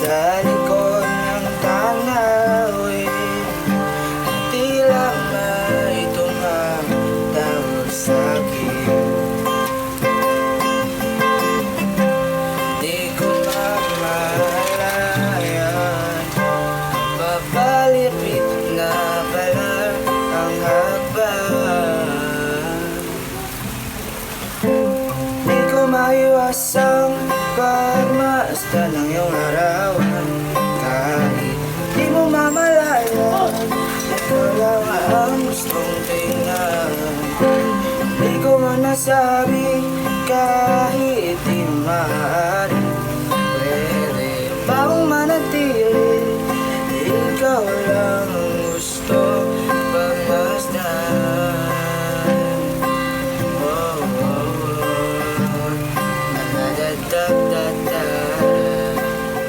sa likod ng tanawin. Tila may tumatawag sa'kin. Di ko mamalayan, papalipit na pala ang hakbang. Di ko maiwasang pagmasdan ng iyong larawan. Kahit di mo mamalayan, ikaw lang ang gustong tingnan. Di ko man nasabi kahit di maaari. Pwede bang manatili, ikaw lang ang gusto